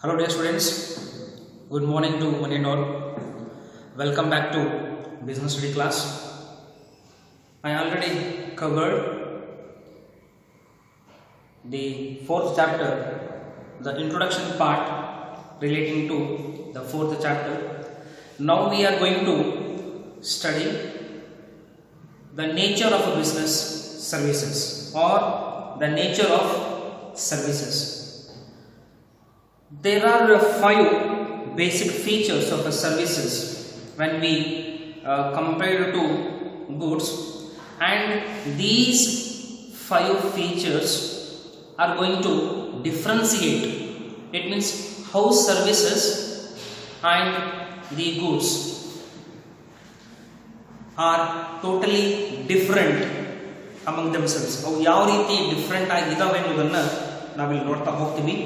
Hello dear students, good morning to one and all. Welcome back to business study class. I already covered the fourth chapter, the introduction part relating to the fourth chapter. Now we are going to study the nature of a business services or the nature of services. There are 5 basic features of a services when we compare to goods, and these 5 features are going to differentiate. It means how services and the goods are totally different among themselves. ಅವು ಯಾವ ರೀತಿ different ಆಗಿದಾವೆ ಅನ್ನೋದನ್ನ ನಾವಿಲ್ಲಿ ನೋಡ್ತಾ ಹೋಗ್ತೀವಿ.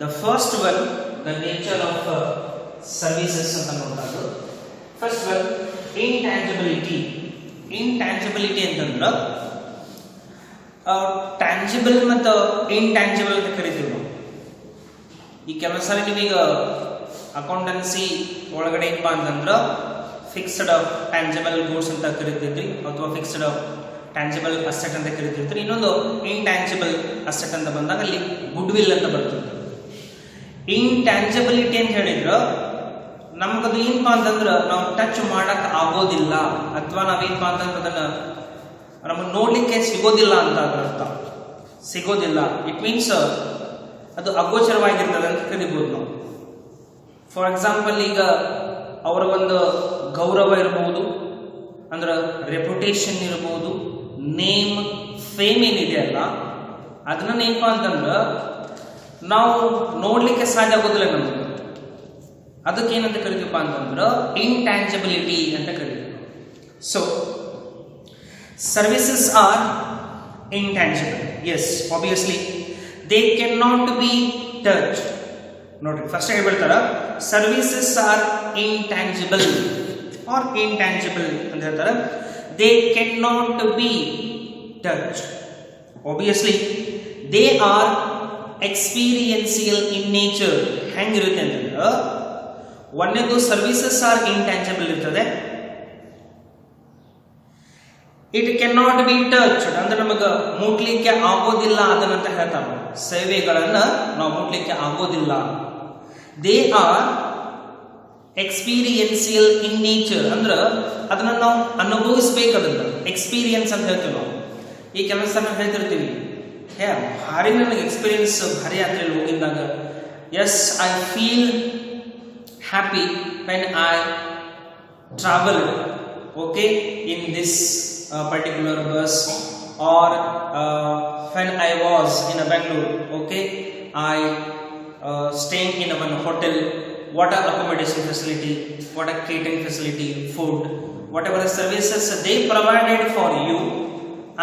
The first one, the nature of services ಅಂತ ನೋಡಿದಾಗ, first one intangibility. Intangibility ಅಂತಂದ್ರೆ ಟ್ಯಾಂಜಿಬಲ್ ಮತ್ತು ಇಂಟ್ಯಾಂಜಿಬಲ್ ಅಂತ ಕರಿತೀವಿ ನಾವು. ಈ ಕೆಲವು ಸಲ ನೀವೀಗ ಅಕೌಂಟೆನ್ಸಿ ಒಳಗಡೆ ಏನಪ್ಪ ಅಂತಂದ್ರೆ ಫಿಕ್ಸ್ಡ್ ಟ್ಯಾಂಜಿಬಲ್ ಗೂಡ್ಸ್ ಅಂತ ಕರಿತಿದ್ರಿ, ಅಥವಾ ಫಿಕ್ಸ್ಡ್ ಟ್ಯಾಂಜಿಬಲ್ ಅಸೆಟ್ ಅಂತ ಕರಿತಿರ್ತೀರಿ. ಇನ್ನೊಂದು ಇಂಟ್ಯಾಂಜಿಬಲ್ ಅಸೆಟ್ ಅಂತ ಬಂದಾಗ ಅಲ್ಲಿ ಗುಡ್ ವಿಲ್ ಅಂತ ಬರ್ತದೆ. ಇಂಟ್ಯಾಂಜಿಬಿಲಿಟಿ ಅಂತ ಹೇಳಿದ್ರೆ ನಮಗದು ಏನಪ್ಪಾ ಅಂತಂದ್ರೆ ನಾವು ಟಚ್ ಮಾಡಕ್ ಆಗೋದಿಲ್ಲ, ಅಥವಾ ನಾವೇನಪ್ಪಾ ಅಂತಂದ್ರೆ ಅದನ್ನ ನಮಗೆ ನೋಡ್ಲಿಕ್ಕೆ ಸಿಗೋದಿಲ್ಲ ಅಂತ ಅದರ ಅರ್ಥ. ಸಿಗೋದಿಲ್ಲ, ಇಟ್ ಮೀನ್ಸ್ ಅದು ಅಗೋಚರವಾಗಿರ್ತದೆ ಅಂತ ಕರಿಬಹುದು ನಾವು. ಫಾರ್ ಎಕ್ಸಾಂಪಲ್, ಈಗ ಅವರ ಒಂದು ಗೌರವ ಇರಬಹುದು, ಅಂದ್ರೆ ರೆಪ್ಯುಟೇಷನ್ ಇರಬಹುದು, ನೇಮ್ ಫೇಮ್ ಏನಿದೆ ಅಲ್ಲ, ಅದನ್ನ ಏನಪ್ಪಾ ಅಂತಂದ್ರೆ ನಾವು ನೋಡ್ಲಿಕ್ಕೆ ಸಾಧ್ಯ ಆಗೋದಿಲ್ಲ ನಮ್ಗೆ. ಅದಕ್ಕೆ ಏನಂತ ಕರಿತೀವಪ್ಪ ಅಂತಂದ್ರೆ ಇಂಟ್ಯಾಂಜಿಬಿಲಿಟಿ ಅಂತ ಕರಿತೀವಿ. So services are intangible. Yes, obviously they can not be touch. ನೋಡ್ರಿ, ಫಸ್ಟ್ ಹೇಳ್ತಾರ services are intangible are intangible ಅಂತ ಹೇಳ್ತಾರೆ. They can not be touch. Obviously they are experiential in nature. ಹೆಂಗಿರುತ್ತೆ ಅಂತಂದ್ರೆ, ಒಂದೇದು ಸರ್ವಿಸಸ್ ಆರ್ ಇಂಟ್ಯಾಂಜಿಬಲ್ ಇರ್ತದೆ. It can not be touch ಅಂದ್ರೆ ನಮಗೆ ಮುಟ್ಲಿಕ್ಕೆ ಆಗೋದಿಲ್ಲ ಅದನ್ನಂತ ಹೇಳ್ತಾರೆ. ಸೇವೆಗಳನ್ನ ನಾವು ಮುಟ್ಲಿಕ್ಕೆ ಆಗೋದಿಲ್ಲ. They are experiential in nature ಅಂದ್ರೆ ಅದನ್ನ ನಾವು ಅನುಭವಿಸ್ಬೇಕು. ಅದನ್ನ ಎಕ್ಸ್ಪೀರಿಯನ್ಸ್ ಅಂತ ಹೇಳ್ತೀವಿ ನಾವು. ಈ ಕೆಲಸ ನಾವು ಹೇಳ್ತಿರ್ತೀವಿ, ಭಾರಿ ನನಗೆ ಎಕ್ಸ್ಪೀರಿಯನ್ಸ್ ಭಾರಿ ಯಾತ್ರೆ ಹೋಗಿದ್ದಾಗ, yes I feel happy when I travel okay in this particular bus, or when I was in a Bengaluru okay I staying in one hotel, what are accommodation facility, what are catering facility, food, whatever the services they provided for you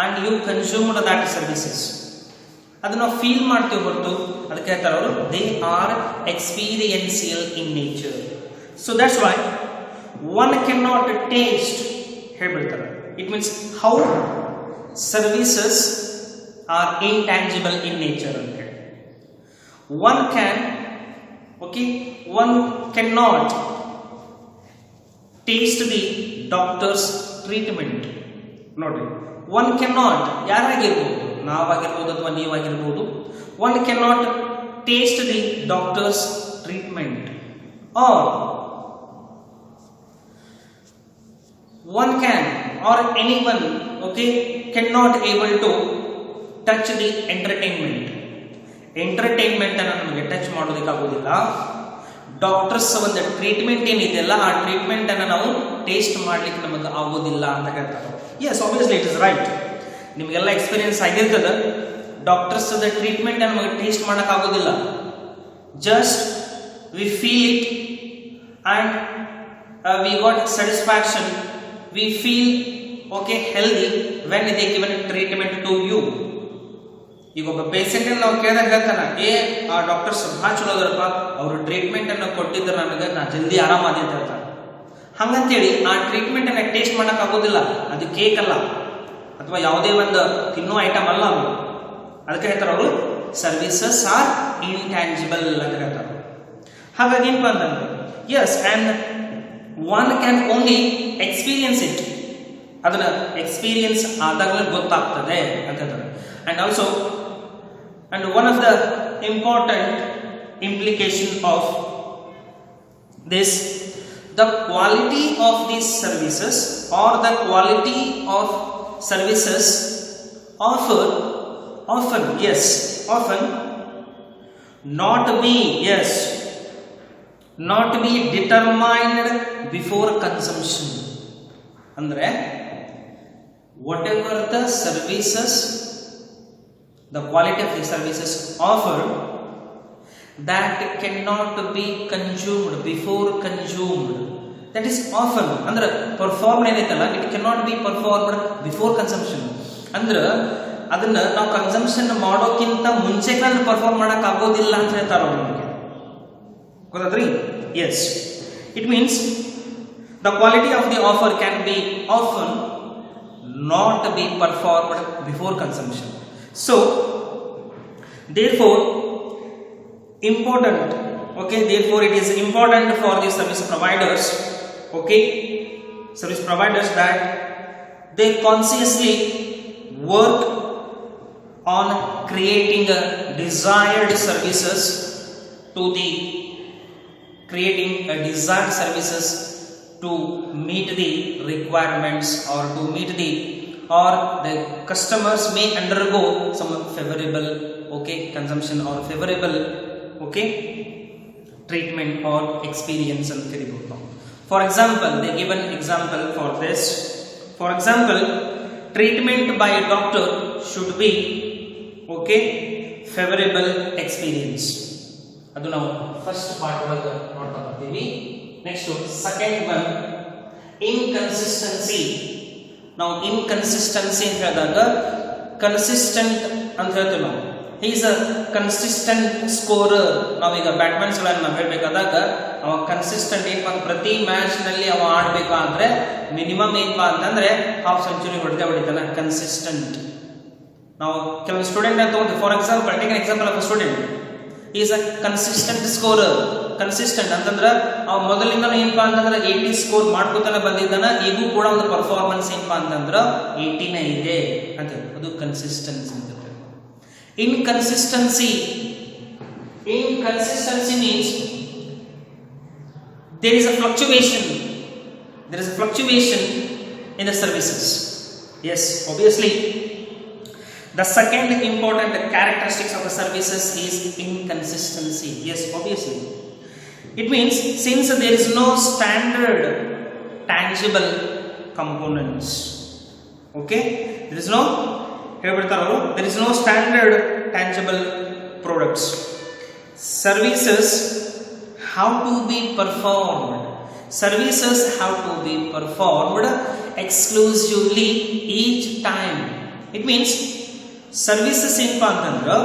and you consumed that services, ಅದನ್ನ feel ಮಾಡ್ತೀವಿ ಹೊರತು ಅದಕ್ಕೆ ಹೇಳ್ತಾರೆ ಅವರು they are experiential in nature. So that's why one can not taste ಹೇಳ್ಬಿಡ್ತಾರೆ. It means how services are intangible in nature ಅಂತ ಹೇಳಿ. One can okay one cannot taste the doctor's treatment. ನೋಡ್ರಿ, one cannot, ಯಾರಾಗಿರ್ಬೋದು, ನಾವಾಗಿರ್ಬೋದು ಅಥವಾ ನೀವಾಗಿರ್ಬೋದು, one cannot taste the doctor's treatment, or one can or anyone okay cannot able to touch the entertainment. Entertainment ಅನ್ನು ನಮಗೆ touch ಮಾಡೋದಕ್ಕೆ ಆಗೋದಿಲ್ಲ. Doctors ಒಂದು ಟ್ರೀಟ್ಮೆಂಟ್ ಏನಿದೆಯಲ್ಲ, ಆ ಟ್ರೀಟ್ಮೆಂಟ್ ಅನ್ನು ನಾವು ಟೇಸ್ಟ್ ಮಾಡ್ಲಿಕ್ಕೆ ನಮಗೆ ಆಗೋದಿಲ್ಲ ಅಂತ ಹೇಳ್ತಾರೆ. Yes, obviously it is right. ನಿಮಗೆಲ್ಲ ಎಕ್ಸ್ಪೀರಿಯನ್ಸ್ ಆಗಿರ್ತದೆ. ಡಾಕ್ಟರ್ಸ್ ಟ್ರೀಟ್ಮೆಂಟ್ ನಮಗೆ ಟೇಸ್ಟ್ ಮಾಡಕ್ ಆಗೋದಿಲ್ಲ. Just we feel it and we got satisfaction, we feel okay healthy when they given treatment to you. ಈಗ ಒಬ್ಬ ಪೇಷಂಟ್ ನಾವು ಕೇಳಿದಾಗ ಹೇಳ್ತಾನ, ಆ ಡಾಕ್ಟರ್ಸ್ ಭಾಳ ಚಲೋ ಅದರಪ್ಪ, ಅವರು ಟ್ರೀಟ್ಮೆಂಟ್ ಅನ್ನು ಕೊಟ್ಟಿದ್ರೆ ನನಗೆ ನಾ ಜಲ್ದಿ ಆರಾಮಾದಿ ಅಂತ ಹೇಳ್ತಾರೆ. ಹಂಗಂತೇಳಿ ಆ ಟ್ರೀಟ್ಮೆಂಟ್ ಅನ್ನ ಟೇಸ್ಟ್ ಮಾಡಕ್ ಆಗೋದಿಲ್ಲ. ಅದು ಕೇಕ್ ಅಲ್ಲ ಅಥವಾ ಯಾವುದೇ ಒಂದು ತಿನ್ನೋ ಐಟಮ್ ಅಲ್ಲ ಅದು. ಅದಕ್ಕೆ ಹೇಳ್ತಾರೆ ಅವರು ಸರ್ವಿಸಸ್ ಆರ್ ಇಂಟ್ಯಾಂಜಿಬಲ್ ಅಂತ ಹೇಳ್ತಾರೆ. ಹಾಗಾಗಿ ಏನಪ್ಪ ಅಂತಂದ್ರೆ yes and one can only experience it, ಅದನ್ನ ಎಕ್ಸ್ಪೀರಿಯನ್ಸ್ ಆದಾಗಲೇ ಗೊತ್ತಾಗ್ತದೆ ಅಂತಂದ್ರೆ. And also and one of the important implication of this, the quality of these services or the quality of services often not be determined before consumption. Andre whatever the services, the quality of the services offered, that cannot be consumed before consumed. That is often ಅಂದ್ರೆ performed ಏನೈತಲ್ಲ, it cannot be performed before consumption. ಅಂದ್ರೆ ಅದನ್ನ ನಾವು consumption ಮಾಡೋಕ್ಕಿಂತ ಮುಂಚೆ perform ಮಾಡಕ್ ಆಗೋದಿಲ್ಲ ಅಂತ ಹೇಳ್ತಾರ ನಮಗೆ, ಗೊತ್ತಾದ್ರಿ? Yes, it means the quality of the offer can be often not be performed before consumption. So therefore important, okay, therefore it is important for the service providers, okay, service providers, that they consciously work on creating a desired services to meet the requirements or to meet the, or the customers may undergo some favorable, okay, consumption or favorable, okay, treatment or experience and karibodu. For example, they give an example for this. For example, treatment by a doctor should be, okay, favorable experience. Adu now first part olaga nodta barthivi. Next second one, inconsistency. ನಾವು inconsistency ಅಂತ ಹೇಳಿದಾಗ consistent ಅಂತ ಹೇಳ್ತೀವಿ ನಾವು. He is a consistent scorer. ನಾವೀಗ ಬ್ಯಾಟ್ಸ್ಮನ್ಸ್ಗಳನ್ನು ನಾವು ಹೇಳಬೇಕಾದಾಗ ಅವ consistent ಏನಪ್ಪ, ಪ್ರತಿ ಮ್ಯಾಚ್ ನಲ್ಲಿ ಅವ ಆಡ್ಬೇಕಾದ್ರೆ ಮಿನಿಮಮ್ ಏನಪ್ಪಾ ಅಂತಂದ್ರೆ ಹಾಫ್ ಸೆಂಚುರಿ ಹೊಡಿತಾನೆ. ಕನ್ಸಿಸ್ಟೆಂಟ್. ನಾವು ಕೆಲವೊಂದು ಸ್ಟೂಡೆಂಟ್ ಅಂತ ತಗೊಂಡು, for example, take an example of a student, is a consistent scorer. Consistent ಅಂತಂದ್ರೆ ಅವ ಮೊದಲಿಂದ ಏನಪ್ಪಾ ಅಂತಂದ್ರೆ 80 ಸ್ಕೋರ್ ಮಾಡ್ಕೋತಾನೆ ಬಂದಿದ್ದಾನ, ಈಗೂ ಕೂಡ ಒಂದು ಪರ್ಫಾರ್ಮೆನ್ಸ್ ಏನಪ್ಪಾ ಅಂತಂದ್ರೆ 80 ಇದೆ ಅಂತ, ಅದು ಕನ್ಸಿಸ್ಟೆನ್ಸಿ ಅಂತ. Inconsistency means there is a fluctuation in the services. Yes, obviously the second important characteristics of the services is inconsistency. Yes, obviously it means since there is no standard tangible components, okay, there is no standard tangible products, services have to be performed exclusively each time. It means services ಏನಪ್ಪಾ ಅಂತಂದ್ರೆ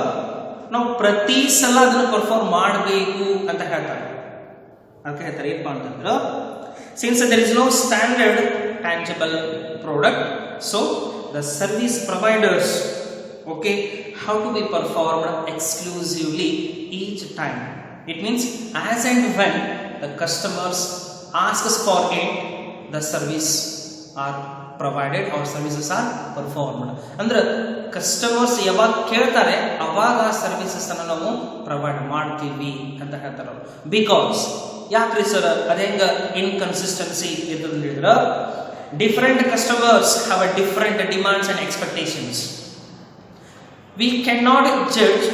ನಾವು ಪ್ರತಿ ಸಲ ಅದನ್ನು perform ಮಾಡಬೇಕು ಅಂತ ಹೇಳ್ತಾರೆ. ಅದಕ್ಕೆ ಹೇಳ್ತಾರೆ ಏನಪ್ಪಾ ಅಂತಂದ್ರೆ since there is no standard tangible product, so the service providers, okay, how to be performed exclusively each time. It means as and when the customers asks for it, the service are provided or services are performed. ಅಂದ್ರೆ customers ಯಾವಾಗ ಕೇಳ್ತಾರೆ ಅವಾಗ services ಅನ್ನು ನಾವು provide ಮಾಡ್ತೀವಿ ಅಂತ ಹೇಳ್ತಾರೆ. Because ಯಾಕ್ರಿ ಸರ್ ಅದ ಹೆಂಗ ಇನ್ಕನ್ಸಿಸ್ಟೆನ್ಸಿ ಇರ್ತದೆ ಹೇಳಿದ್ರೆ, different customers have a different demands and expectations. We cannot judge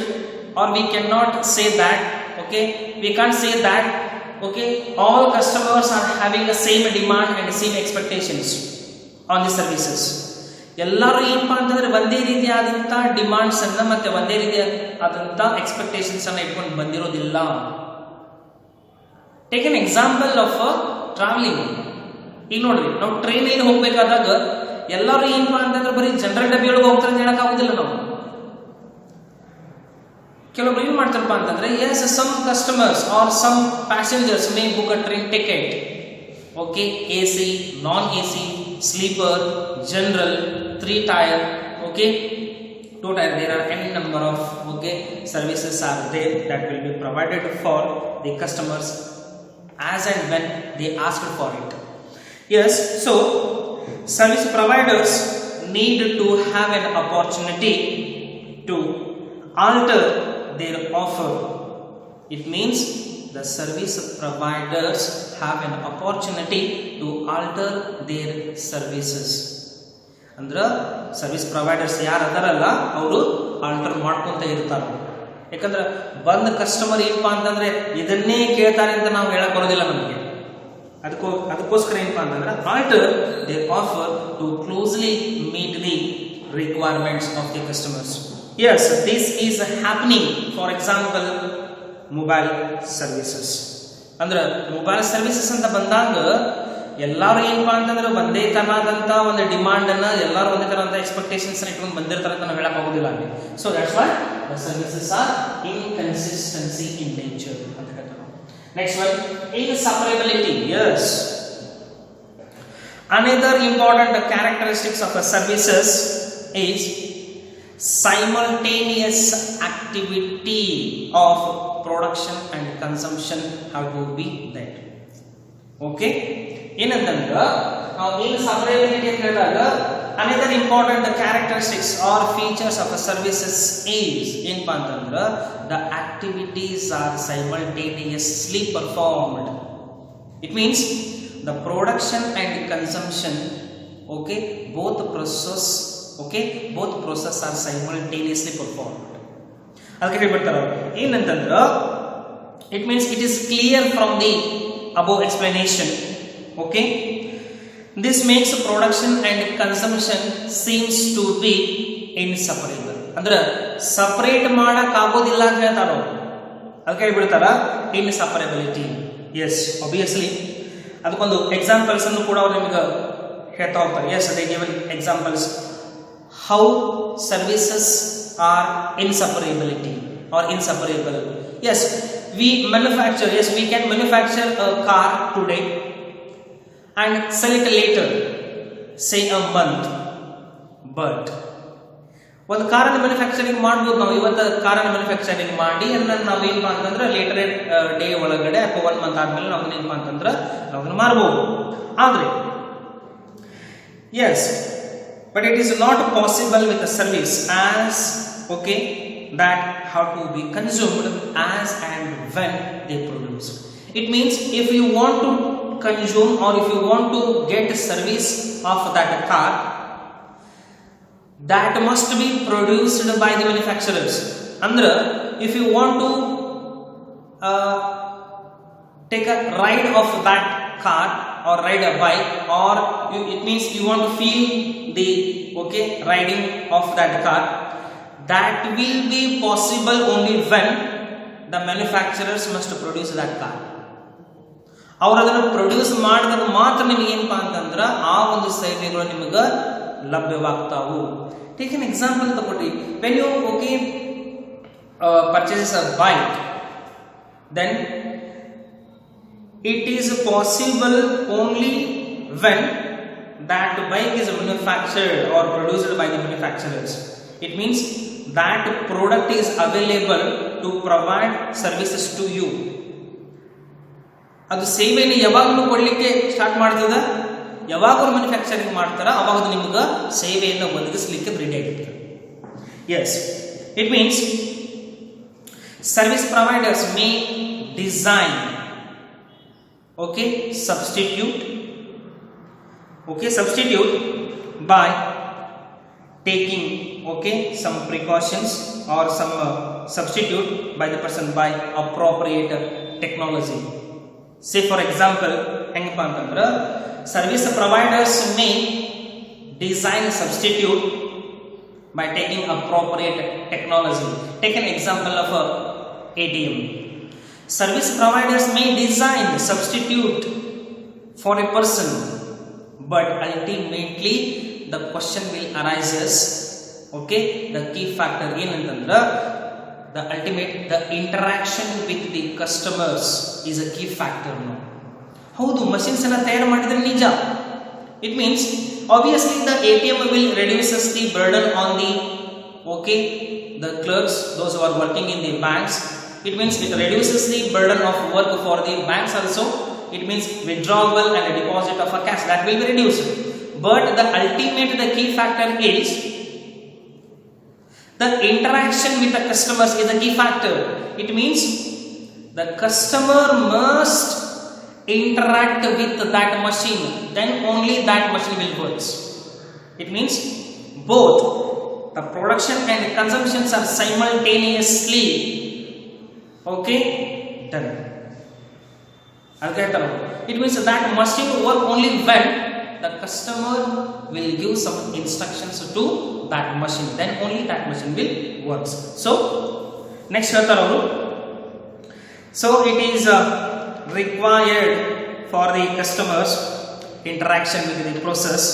or we cannot say that, okay, we can't say that, okay, all customers are having the same demand and the same expectations on the services. ಎಲ್ಲರೂ ಏನಪ್ಪಾ ಅಂತಂದ್ರೆ ಒಂದೇ ರೀತಿಯಾದಂತ demands ಅನ್ನ ಮತ್ತೆ ಒಂದೇ ರೀತಿಯಾದಂತ expectations ಅನ್ನ ಇಟ್ಕೊಂಡು ಬಂದಿರೋದಿಲ್ಲ. Take an example of travelling. ಈಗ ನೋಡ್ರಿ, ನಾವು ಟ್ರೈನಲ್ಲಿ ಹೋಗ್ಬೇಕಾದಾಗ ಎಲ್ಲರೂ ಏನಪ್ಪಾ ಅಂತಂದ್ರೆ ಬರೀ ಜನರಲ್ ಡಬ್ಬಿ ಒಳಗೆ ಹೋಗ್ತಾರೆ ಅಂತ ಹೇಳಕ್ ಆಗುದಿಲ್ಲ. ನಾವು ಕೆಲವೊಬ್ರು ಏನ್ ಮಾಡ್ತಾರಪ್ಪ ಅಂತಂದ್ರೆ, yes some customers or some passengers may book a train ticket, okay, AC, non AC, sleeper, general, 3 tier, okay, total there are n number of services are there that will be provided for the customers as and when they ask for it. Yes, so service providers need to have an opportunity to alter their offer. It means the service providers have an opportunity to alter their services. ಅಂದ್ರೆ service providers ಯಾರು ಅದಾರಲ್ಲ ಅವರು alter ಮಾಡ್ಕೊಂತ ಇರ್ತಾರೆ. ಯಾಕಂದ್ರೆ ಬಂದ customer ಏನಪ್ಪಾ ಅಂತಂದ್ರೆ ಇದನ್ನೇ ಕೇಳ್ತಾರೆ ಅಂತ ನಾವು ಹೇಳಕ್ ಬರೋದಿಲ್ಲ ನಮಗೆ. ಅದಕ್ಕೋಸ್ಕರ ಏನಪ್ಪಾ ಅಂತಂದ್ರೆ alter their offer to closely meet the requirements of the customers. Yes, this is happening. For example, mobile services. ಅಂದ್ರೆ ಮೊಬೈಲ್ ಸರ್ವಿಸಸ್ ಅಂತ ಬಂದಾಗ ಎಲ್ಲರೂ ಏನಪ್ಪಾ ಅಂತಂದ್ರೆ ಒಂದೇ ತರನಾದಂತ ಒಂದು ಡಿಮಾಂಡ್ ಅನ್ನ ಎಲ್ಲರೂ ಒಂದೇ ತರನಾದ ಎಕ್ಸ್ಪೆಕ್ಟೇಷನ್ಸ್ ಇಟ್ಕೊಂಡು ಬಂದಿರ್ತಾರೆ ಅಂತ ನಾವು ಹೇಳಕ್ ಆಗೋದಿಲ್ಲ ಅಲ್ಲಿ. So that's why the services are inconsistency in nature ಅಂತ ಹೇಳ್ತಾರೆ. Next one inseparability. Yes, another important characteristics of a services is simultaneous activity of production and consumption have to be there. Okay, ಏನಂತಂದ್ರೆ ನಾವು ಇನ್ಸಪರೇಬಿಲಿಟಿ ಅಂತ ಹೇಳಿದಾಗ another important characteristics or features of a services is ಏನಪ್ಪಾ ಅಂತಂದ್ರೆ the activities are simultaneously performed. It means the production and consumption, both process are simultaneously performed. ಅದಕ್ಕೆ ಹೇಳ್ಬಿಡ್ತಾರೆ ಏನಂತಂದ್ರೆ it means it is clear from the above explanation. This makes production and consumption seems to be inseparable. ಅಂದ್ರೆ separate ಮಾಡಕ್ ಆಗೋದಿಲ್ಲ ಅಂತ ಹೇಳ್ತಾರ ಅವರು. ಅದಕ್ಕೆ ಹೇಳ್ಬಿಡ್ತಾರ ಇನ್ಸಪರೇಬಿಲಿಟಿ. ಎಸ್, ಆಬ್ವಿಯಸ್ಲಿ ಅದಕ್ಕೊಂದು ಎಕ್ಸಾಂಪಲ್ಸ್ ಅನ್ನು ಕೂಡ ಅವರು ನಿಮಗೆ ಹೇಳ್ತಾ ಹೋಗ್ತಾರೆ. Yes, they give examples how services are inseparability or inseparable. Yes, we can manufacture a car today and sell it later, say a month. But ಒಂದು ಕಾರನ್ನು ಮ್ಯಾನುಫ್ಯಾಕ್ಚರಿಂಗ್ ಮಾಡ್ಬೋದು ನಾವು. ಇವತ್ತು ಕಾರನ್ನು ಮ್ಯಾನುಫ್ಯಾಕ್ಚರಿಂಗ್ ಮಾಡಿ ಅದನ್ನ ನಾವು ಏನಪ್ಪಾ ಅಂತಂದ್ರೆ ಲೇಟರ್ ಡೇ ಒಳಗಡೆ ಅಥವಾ 1 ಮಂತ್ ಆದ್ಮೇಲೆ ನಾವು ಏನಪ್ಪಾ ಅಂತಂದ್ರೆ ನಾವು ಅದನ್ನ ಮಾರಬಹುದು. ಆದ್ರೆ yes, but it is not possible with a service as that have to be consumed as and when they produce. It means if you want to consume or if you want to get service of that car, that must be produced by the manufacturers. Andra, if you want to take a ride of that car or ride a bike, or it means you want to feel the riding of that car, that will be possible only when the manufacturers must produce that car. ಅವರು ಅದನ್ನು produce ಮಾಡಿದಾಗ ಮಾತ್ರ ನಿಮಗೆ ಏನಪ್ಪಾ ಅಂತಂದ್ರೆ ಆ ಒಂದು ಸೇವೆಗಳು ನಿಮಗೆ ಲಭ್ಯವಾಗ್ತಾವು. ಟೇಕ್ ಎನ್ ಎಕ್ಸಾಂಪಲ್ ತಗೊಳ್ಳಿ. When you purchases a bike, then it is possible only when that bike is manufactured or produced by the manufacturers. It means that product is available to provide services to you. ಅದು ಸೇವೆಯನ್ನು ಯಾವಾಗಲೂ ಕೊಡಲಿಕ್ಕೆ start ಮಾಡ್ತದ, ಯಾವಾಗ ಅವರು manufacturing ಮಾಡ್ತಾರ ಅವಾಗ ಅದು ನಿಮ್ಗೆ ಸೇವೆಯನ್ನು ಒದಗಿಸಲಿಕ್ಕೆ ರೆಡಿ ಆಗಿರ್ತದೆ. Yes, it means service providers may design substitute by taking some precautions or some substitute by the person by appropriate technology. Say for example, hengappa antandra service providers may design a substitute by taking appropriate technology. Take an example of a ATM. Service providers may design substitute for a person, but ultimately the question will arises, the key factor ಏನಂತಂದ್ರೆ the interaction with the customers is a key factor. ಹೌದು, machines ಅನ್ನ ತಯಾರು ಮಾಡಿದ್ರೆ ನಿಜ. It means obviously the ATM will reduces the burden on the okay, the clerks, those who are working in the banks. It means it reduces the burden of work for the banks also. It means withdrawal and deposit of a cash, that will be reduced. But the ultimate, the key factor is the interaction with the customers is the key factor. It means the customer must interact with that machine, then only that machine will work. It means both the production and consumptions are simultaneously, okay, done. It means that machine work only when the customer will give some instructions to that machine, then only that machine will work. So next ಹೇಳ್ತಾರವರು, so it is required for the customers interaction with the process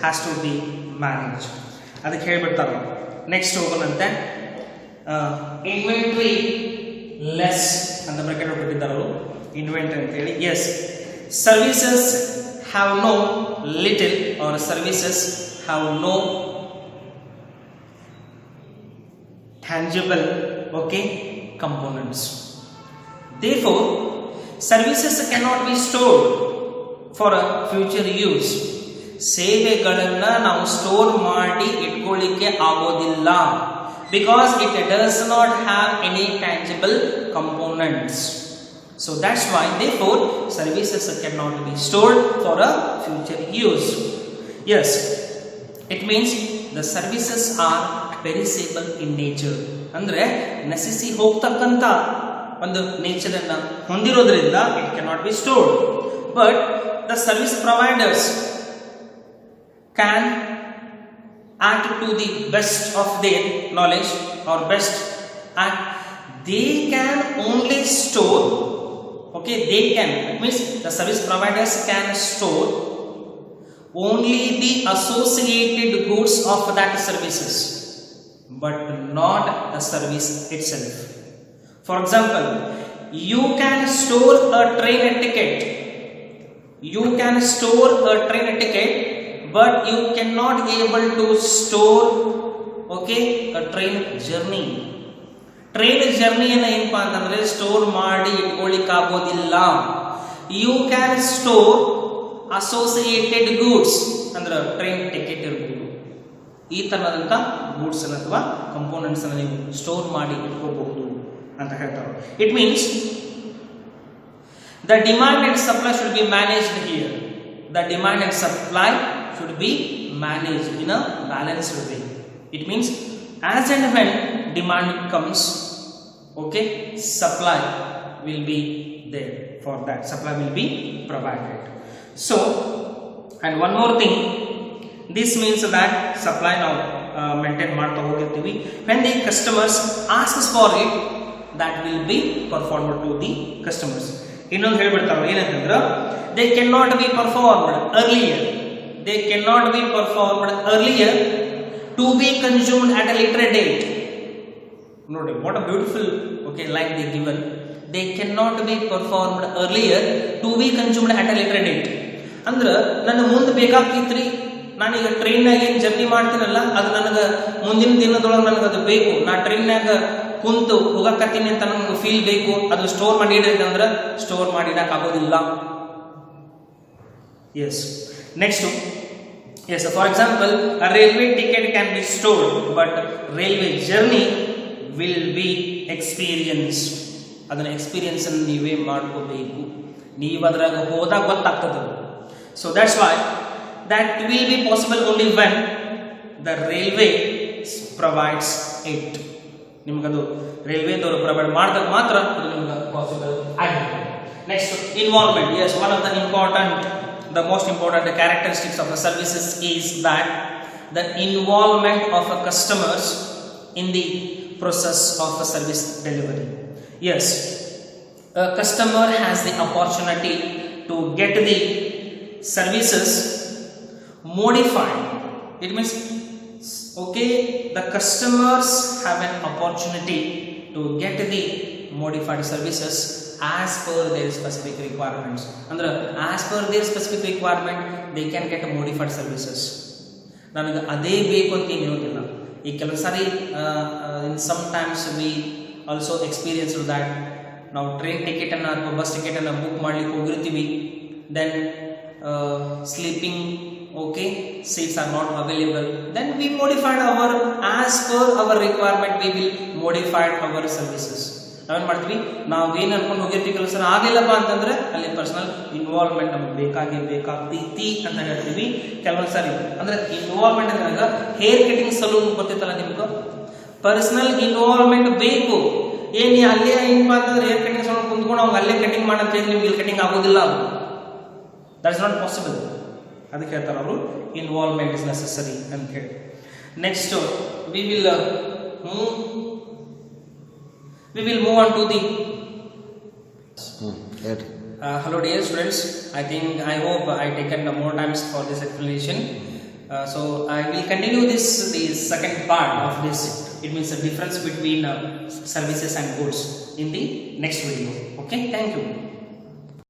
has to be managed. ಅದಕ್ಕೆ ಹೇಳ್ಬಿಡ್ತಾರೆ. Next ಹೋಗೋಣಂತೆ, inventory less ಅಂತ bracket ಬಿಟ್ಟಿದ್ದಾರೆ ಅವರು, inventory ಅಂತ ಹೇಳಿ. Yes, services have no little or services have no tangible, okay, components. Therefore services cannot be stored for a future use. ಸೇವೆಗಳನ್ನ ನಾವು ಸ್ಟೋರ್ ಮಾಡಿ ಇಟ್ಕೊಳ್ಳಿಕ್ಕೆ ಆಗೋದಿಲ್ಲ, because it does not have any tangible components. So that's why, therefore, services cannot be stored for a future use. Yes, it means the services are perishable in nature. ಅಂದ್ರೆ ನಶಿಸಿ ಹೋಗ್ತಕ್ಕಂತ ಒಂದು nature ಅನ್ನ ಹೊಂದಿರೋದ್ರಿಂದ it cannot be stored. But the service providers can act to the best of their knowledge or best act. They can only store, okay, they can, it means the service providers can store only the associated goods of that services, but not the service itself. For example, you can store a train ticket, you can store a train ticket, but you cannot able to store, okay, a train journey. Train journey ಅನ್ನ ಏನಪ್ಪಾ ಅಂತಂದ್ರೆ store ಮಾಡಿ ಇಟ್ಕೊಳ್ಳಿಕ್ಕೆ ಆಗೋದಿಲ್ಲ. You can store associated goods, ಅಂದ್ರೆ train ticket ಇರಬಹುದು, ಈ ತರದಂತ goods ಅನ್ನ ಅಥವಾ ಕಂಪೋನೆಂಟ್ಸ್ ಅನ್ನ ನೀವು ಸ್ಟೋರ್ ಮಾಡಿ ಇಟ್ಕೋಬಹುದು ಅಂತ ಹೇಳ್ತಾರೆ. It means the demand and supply should be managed here. The demand and supply should be managed in a balanced way. It means as and when demand comes, okay, supply will be there, for that supply will be provided. So, and one more thing, this means that supply now maintain ಮಾಡ್ತಾ ಹೋಗಿರ್ತೀವಿ. When the customers asks for it, that will be performed to the customers. ಇನ್ನೊಂದು ಹೇಳ್ಬಿಡ್ತಾರೆ ಏನಂತಂದ್ರೆ, they cannot be performed earlier, they cannot be performed earlier to be consumed at a later date. Note what a beautiful, okay, line they given. They cannot be performed earlier to be consumed at a later date. ಅಂದ್ರೆ ನನ್ನ ಮುಂದೆ ಬೇಕಾಗ್ತಿತ್ರಿ, ನಾನೀಗ ಟ್ರೈನ್ನಾಗ ಏನು journey ಮಾಡ್ತೀನಲ್ಲ, ಅದು ನನಗೆ ಮುಂದಿನ ದಿನದೊಳಗೆ ನನಗೆ ಅದು ಬೇಕು, ನಾ ಟ್ರೈನ್ನಾಗ ಕುಂತು ಹೋಗಕತ್ತೀನಿ ಅಂತ ನನಗೆ ಫೀಲ್ ಬೇಕು, ಅದು ಸ್ಟೋರ್ ಮಾಡಿ ಇಡಿದ್ರೆ ಅಂದ್ರೆ ಸ್ಟೋರ್ ಮಾಡಿಡಕ್ಕೆ ಆಗೋದಿಲ್ಲ. Yes, next, yes, for example, a railway ticket can be stored, but railway journey will be experienced. ಅದನ್ನ ಎಕ್ಸ್ಪೀರಿಯನ್ಸ್ ಅನ್ನು ನೀವೇ ಮಾಡ್ಕೋಬೇಕು, ನೀವು ಅದ್ರಾಗ ಹೋದಾಗ ಗೊತ್ತಾಗ್ತದೆ. So that's why that will be possible only when the railway provides it. ನಿಮಗದು ರೈಲ್ವೇದವರು ಪ್ರೊವೈಡ್ ಮಾಡಿದಾಗ ಮಾತ್ರ ಅದು ನಿಮಗೆ ಪಾಸಿಬಲ್ ಆಗುತ್ತೆ. Next, involvement. yes, one of the important, the most important characteristics of the services is that the involvement of a customers in the process of a service delivery. Yes, a customer has the opportunity to get the services modified. It means, okay, the customers have an opportunity to get the modified services as per their specific requirements. Andre as per their specific requirement they can get modified services. ನನಗೆ ಅದೇ ಬೇಕು ಅಂತ ಏನು ಇರೋದಿಲ್ಲ. ಈ ಕೆಲವು ಸಾರಿ in some times we also experience that ನಾವು ಟ್ರೈನ್ ಟಿಕೆಟನ್ನು ಅಥವಾ ಬಸ್ ಟಿಕೆಟನ್ನು ಬುಕ್ ಮಾಡಲಿಕ್ಕೆ ಹೋಗಿರ್ತೀವಿ, then sleeping seats are not available, then we modified as per our requirement we will modify our services. ನಾವೇನು ಮಾಡ್ತೀವಿ, ನಾವೇನು ಅನ್ಕೊಂಡು ಹೋಗಿರ್ತೀವಿ ಕೆಲಸ ಆಗಿಲ್ಲಪ್ಪ ಅಂತಂದ್ರೆ ಅಲ್ಲಿ ಪರ್ಸನಲ್ ಇನ್ವಾಲ್ವ್ಮೆಂಟ್ ನಮ್ಗೆ ಬೇಕಾಗ್ತೈತಿ ಅಂತ ಹೇಳ್ತೀವಿ. ಕೆಲವೊಂದು ಸಾರಿ ಅಂದ್ರೆ ಇನ್ವಾಲ್ವ್ಮೆಂಟ್ ಅಂದಾಗ ಹೇರ್ ಕಟಿಂಗ್ ಸಲೂನ್ ಗೊತ್ತಿತ್ತಲ್ಲ ನಿಮ್ಗೆ, ಪರ್ಸನಲ್ ಇನ್ವಾಲ್ವ್ಮೆಂಟ್ ಬೇಕು. ಏನ್ ಅಲ್ಲೇ ಏನಪ್ಪಾ ಅಂತಂದ್ರೆ ಹೇರ್ ಕಟಿಂಗ್ ಸಲೂನ್ ಕುಂತ್ಕೊಂಡು ಅವ್ನು ಅಲ್ಲೇ ಕಟಿಂಗ್ ಮಾಡಂತ ಹೇಳಿ ನಿಮ್ಗೆ ಇಲ್ಲಿ ಕಟಿಂಗ್ ಆಗೋದಿಲ್ಲ, ದಟ್ ಇಸ್ ನಾಟ್ ಪಾಸಿಬಲ್. ಅದಕ್ಕೆ ಹೇಳ್ತಾರೆ ಅವರು ಇನ್ವಾಲ್ವ್ಮೆಂಟ್ ಇಸ್ ನೆಸೆಸರಿ ಅಂತ ಹೇಳಿ. Next we will move on to the hello dear students, I hope I taken more times for this explanation, so I will continue the second part of this. It means the difference between services and goods in the next video. Okay, thank you.